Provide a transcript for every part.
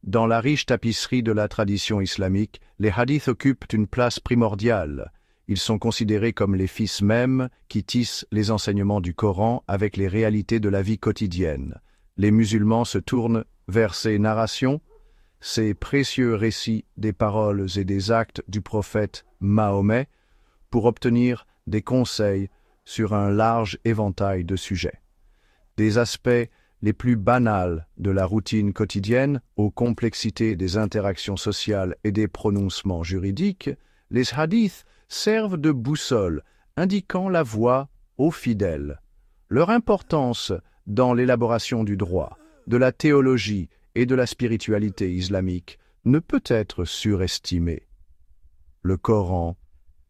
Dans la riche tapisserie de la tradition islamique, les hadiths occupent une place primordiale. Ils sont considérés comme les fils mêmes qui tissent les enseignements du Coran avec les réalités de la vie quotidienne. Les musulmans se tournent vers ces narrations, ces précieux récits des paroles et des actes du prophète Mahomet, pour obtenir des conseils sur un large éventail de sujets. Des aspects les plus banals de la routine quotidienne aux complexités des interactions sociales et des prononcements juridiques, les hadiths servent de boussole, indiquant la voie aux fidèles. Leur importance dans l'élaboration du droit, de la théologie et de la spiritualité islamique ne peut être surestimée. Le Coran,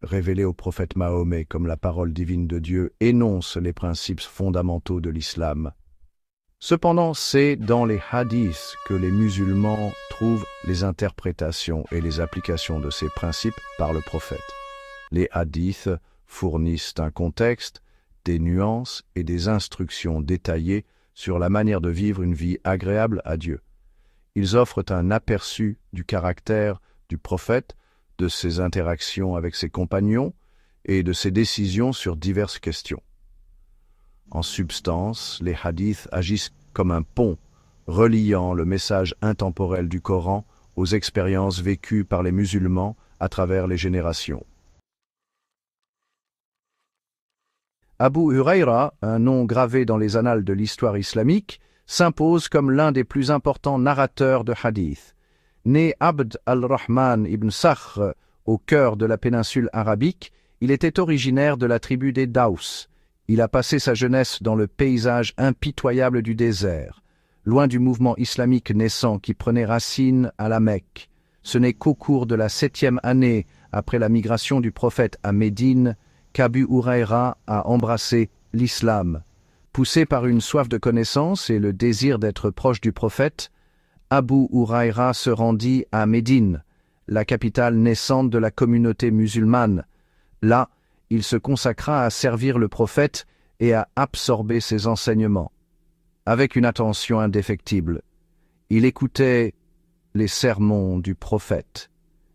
révélé au prophète Mahomet comme la parole divine de Dieu, énonce les principes fondamentaux de l'islam. Cependant, c'est dans les hadiths que les musulmans trouvent les interprétations et les applications de ces principes par le prophète. Les hadiths fournissent un contexte, des nuances et des instructions détaillées sur la manière de vivre une vie agréable à Dieu. Ils offrent un aperçu du caractère du prophète, de ses interactions avec ses compagnons et de ses décisions sur diverses questions. En substance, les hadiths agissent comme un pont, reliant le message intemporel du Coran aux expériences vécues par les musulmans à travers les générations. Abu Huraira, un nom gravé dans les annales de l'histoire islamique, s'impose comme l'un des plus importants narrateurs de hadith. Né Abd al-Rahman ibn Sakhr au cœur de la péninsule arabique, il était originaire de la tribu des Daous. Il a passé sa jeunesse dans le paysage impitoyable du désert, loin du mouvement islamique naissant qui prenait racine à la Mecque. Ce n'est qu'au cours de la 7e année après la migration du prophète à Médine qu'Abu Huraira a embrassé l'islam. Poussé par une soif de connaissance et le désir d'être proche du prophète, Abu Huraira se rendit à Médine, la capitale naissante de la communauté musulmane. Là, il se consacra à servir le prophète et à absorber ses enseignements. Avec une attention indéfectible, il écoutait les sermons du prophète,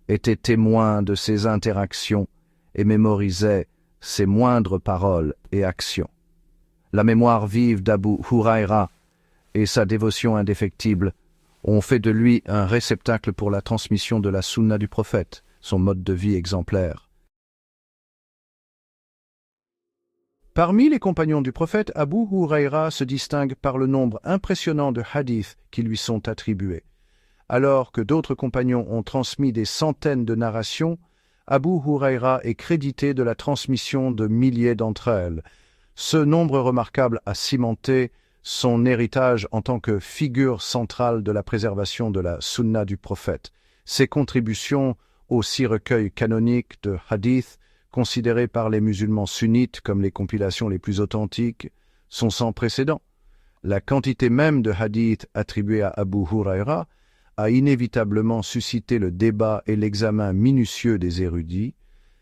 était témoin de ses interactions et mémorisait ses moindres paroles et actions. La mémoire vive d'Abu Huraira et sa dévotion indéfectible ont fait de lui un réceptacle pour la transmission de la sunna du prophète, son mode de vie exemplaire. Parmi les compagnons du prophète, Abu Huraira se distingue par le nombre impressionnant de hadiths qui lui sont attribués. Alors que d'autres compagnons ont transmis des centaines de narrations, Abu Huraira est crédité de la transmission de milliers d'entre elles. Ce nombre remarquable a cimenté son héritage en tant que figure centrale de la préservation de la sunna du prophète. Ses contributions aux 6 recueils canoniques de hadiths, considérés par les musulmans sunnites comme les compilations les plus authentiques, sont sans précédent. La quantité même de hadiths attribués à Abu Huraira a inévitablement suscité le débat et l'examen minutieux des érudits.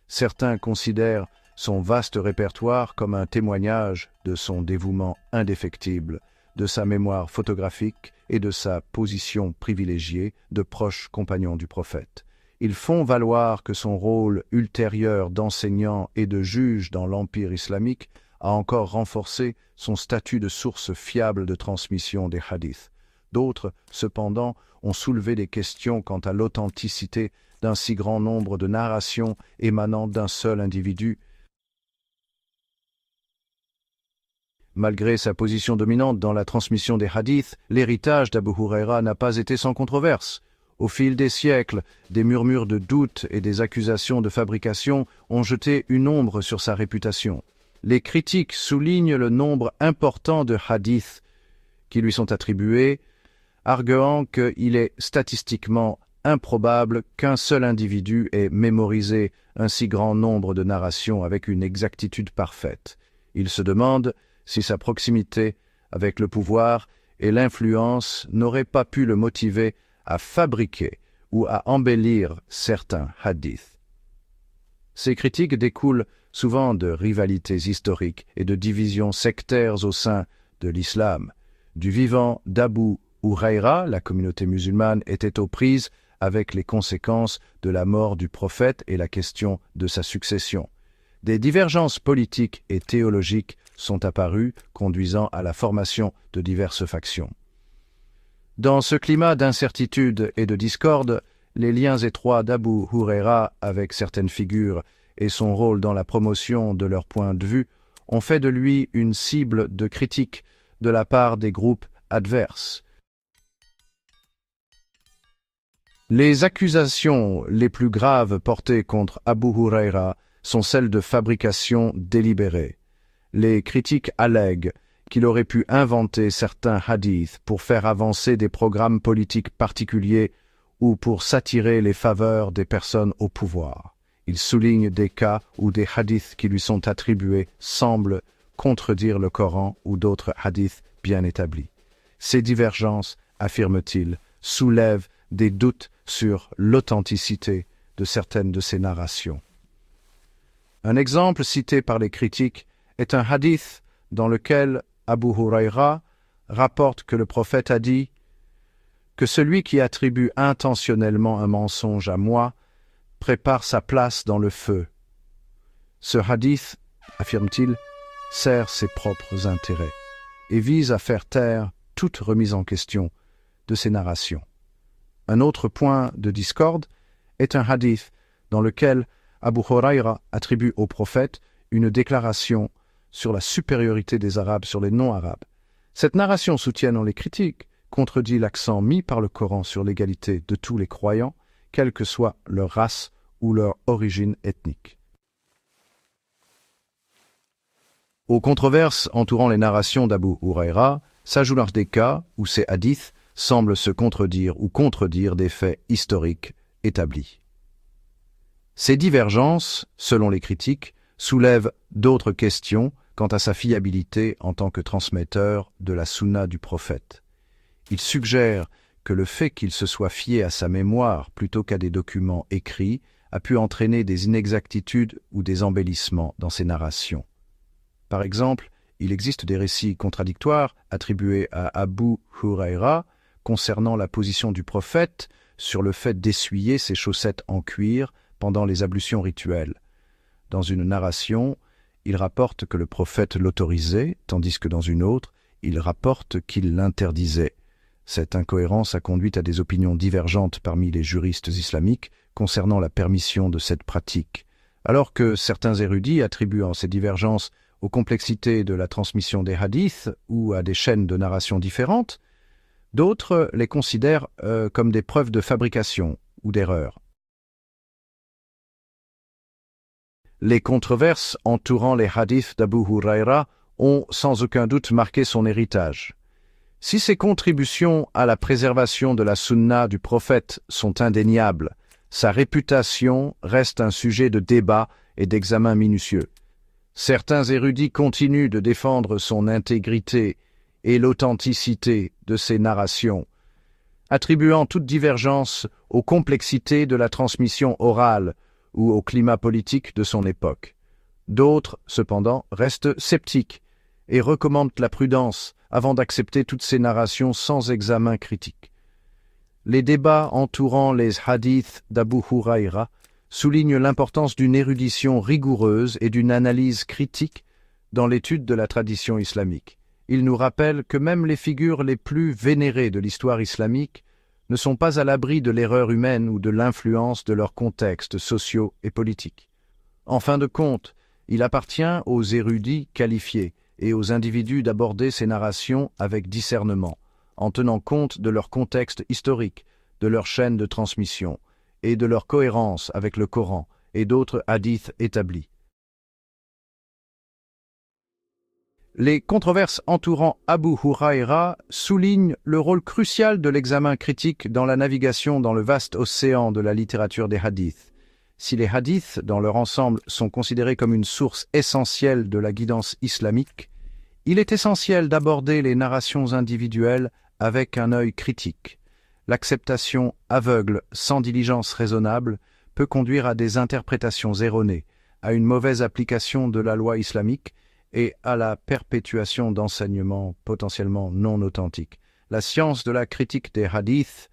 Certains considèrent son vaste répertoire comme un témoignage de son dévouement indéfectible, de sa mémoire photographique et de sa position privilégiée de proche compagnon du prophète. Ils font valoir que son rôle ultérieur d'enseignant et de juge dans l'Empire islamique a encore renforcé son statut de source fiable de transmission des hadiths. D'autres, cependant, ont soulevé des questions quant à l'authenticité d'un si grand nombre de narrations émanant d'un seul individu. Malgré sa position dominante dans la transmission des hadiths, l'héritage d'Abu Huraira n'a pas été sans controverse. Au fil des siècles, des murmures de doute et des accusations de fabrication ont jeté une ombre sur sa réputation. Les critiques soulignent le nombre important de hadiths qui lui sont attribués, arguant qu'il est statistiquement improbable qu'un seul individu ait mémorisé un si grand nombre de narrations avec une exactitude parfaite. Il se demande si sa proximité avec le pouvoir et l'influence n'auraient pas pu le motiver à fabriquer ou à embellir certains hadiths. Ces critiques découlent souvent de rivalités historiques et de divisions sectaires au sein de l'islam. Du vivant d'Abu Hurayra, la communauté musulmane était aux prises avec les conséquences de la mort du prophète et la question de sa succession. Des divergences politiques et théologiques sont apparues, conduisant à la formation de diverses factions. Dans ce climat d'incertitude et de discorde, les liens étroits d'Abu Hurayra avec certaines figures et son rôle dans la promotion de leur point de vue ont fait de lui une cible de critique de la part des groupes adverses. Les accusations les plus graves portées contre Abu Hurayra sont celles de fabrication délibérée. Les critiques allèguent qu'il aurait pu inventer certains hadiths pour faire avancer des programmes politiques particuliers ou pour s'attirer les faveurs des personnes au pouvoir. Ils soulignent des cas où des hadiths qui lui sont attribués semblent contredire le Coran ou d'autres hadiths bien établis. Ces divergences, affirme-t-il, soulèvent des doutes sur l'authenticité de certaines de ces narrations. Un exemple cité par les critiques est un hadith dans lequel Abu Hurayra rapporte que le prophète a dit que celui qui attribue intentionnellement un mensonge à moi prépare sa place dans le feu. Ce hadith, affirme-t-il, sert ses propres intérêts et vise à faire taire toute remise en question de ces narrations. Un autre point de discorde est un hadith dans lequel Abu Hurayra attribue au prophète une déclaration sur la supériorité des Arabes sur les non-Arabes. Cette narration, soutiennent les critiques, contredit l'accent mis par le Coran sur l'égalité de tous les croyants, quelle que soit leur race ou leur origine ethnique. Aux controverses entourant les narrations d'Abu Hurayra s'ajoutent des cas où ces hadiths semblent se contredire ou contredire des faits historiques établis. Ces divergences, selon les critiques, soulèvent d'autres questions quant à sa fiabilité en tant que transmetteur de la sunna du prophète. Il suggère que le fait qu'il se soit fié à sa mémoire plutôt qu'à des documents écrits a pu entraîner des inexactitudes ou des embellissements dans ses narrations. Par exemple, il existe des récits contradictoires attribués à Abu Hurayra concernant la position du prophète sur le fait d'essuyer ses chaussettes en cuir pendant les ablutions rituelles. Dans une narration, il rapporte que le prophète l'autorisait, tandis que dans une autre, il rapporte qu'il l'interdisait. Cette incohérence a conduit à des opinions divergentes parmi les juristes islamiques concernant la permission de cette pratique. Alors que certains érudits attribuant ces divergences aux complexités de la transmission des hadiths ou à des chaînes de narration différentes, d'autres les considèrent comme des preuves de fabrication ou d'erreur. Les controverses entourant les hadiths d'Abu Hurayra ont sans aucun doute marqué son héritage. Si ses contributions à la préservation de la sunna du prophète sont indéniables, sa réputation reste un sujet de débat et d'examen minutieux. Certains érudits continuent de défendre son intégrité et l'authenticité de ses narrations, attribuant toute divergence aux complexités de la transmission orale ou au climat politique de son époque. D'autres, cependant, restent sceptiques et recommandent la prudence avant d'accepter toutes ces narrations sans examen critique. Les débats entourant les hadiths d'Abu Hurayra soulignent l'importance d'une érudition rigoureuse et d'une analyse critique dans l'étude de la tradition islamique. Ils nous rappellent que même les figures les plus vénérées de l'histoire islamique ne sont pas à l'abri de l'erreur humaine ou de l'influence de leurs contextes sociaux et politiques. En fin de compte, il appartient aux érudits qualifiés et aux individus d'aborder ces narrations avec discernement, en tenant compte de leur contexte historique, de leur chaîne de transmission et de leur cohérence avec le Coran et d'autres hadiths établis. Les controverses entourant Abu Hurayra soulignent le rôle crucial de l'examen critique dans la navigation dans le vaste océan de la littérature des hadiths. Si les hadiths, dans leur ensemble, sont considérés comme une source essentielle de la guidance islamique, il est essentiel d'aborder les narrations individuelles avec un œil critique. L'acceptation aveugle, sans diligence raisonnable, peut conduire à des interprétations erronées, à une mauvaise application de la loi islamique et à la perpétuation d'enseignements potentiellement non authentiques. La science de la critique des hadiths,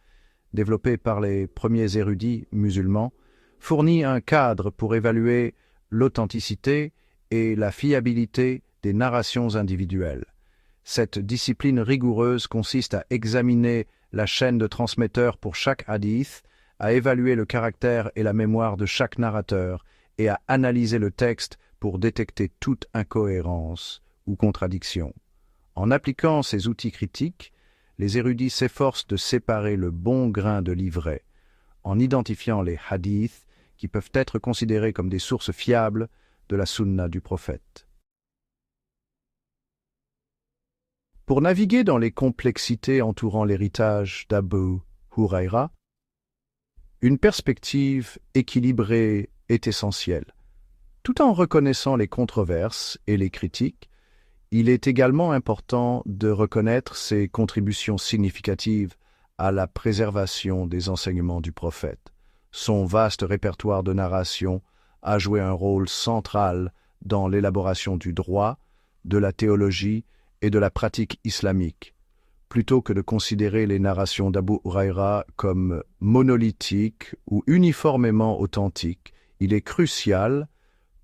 développée par les premiers érudits musulmans, fournit un cadre pour évaluer l'authenticité et la fiabilité des narrations individuelles. Cette discipline rigoureuse consiste à examiner la chaîne de transmetteurs pour chaque hadith, à évaluer le caractère et la mémoire de chaque narrateur et à analyser le texte pour détecter toute incohérence ou contradiction. En appliquant ces outils critiques, les érudits s'efforcent de séparer le bon grain de l'ivraie, en identifiant les hadiths qui peuvent être considérés comme des sources fiables de la sunna du prophète. Pour naviguer dans les complexités entourant l'héritage d'Abu Huraira, une perspective équilibrée est essentielle. Tout en reconnaissant les controverses et les critiques, il est également important de reconnaître ses contributions significatives à la préservation des enseignements du prophète. Son vaste répertoire de narration a joué un rôle central dans l'élaboration du droit, de la théologie et de la pratique islamique. Plutôt que de considérer les narrations d'Abu Huraira comme monolithiques ou uniformément authentiques, il est crucial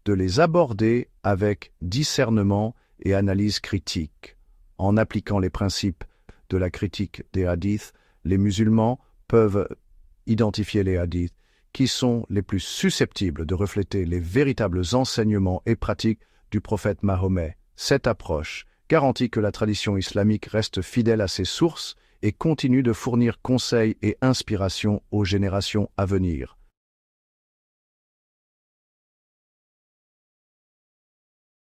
de les aborder avec discernement et analyse critique. En appliquant les principes de la critique des hadiths, les musulmans peuvent identifier les hadiths qui sont les plus susceptibles de refléter les véritables enseignements et pratiques du prophète Mahomet. Cette approche garantit que la tradition islamique reste fidèle à ses sources et continue de fournir conseils et inspiration aux générations à venir.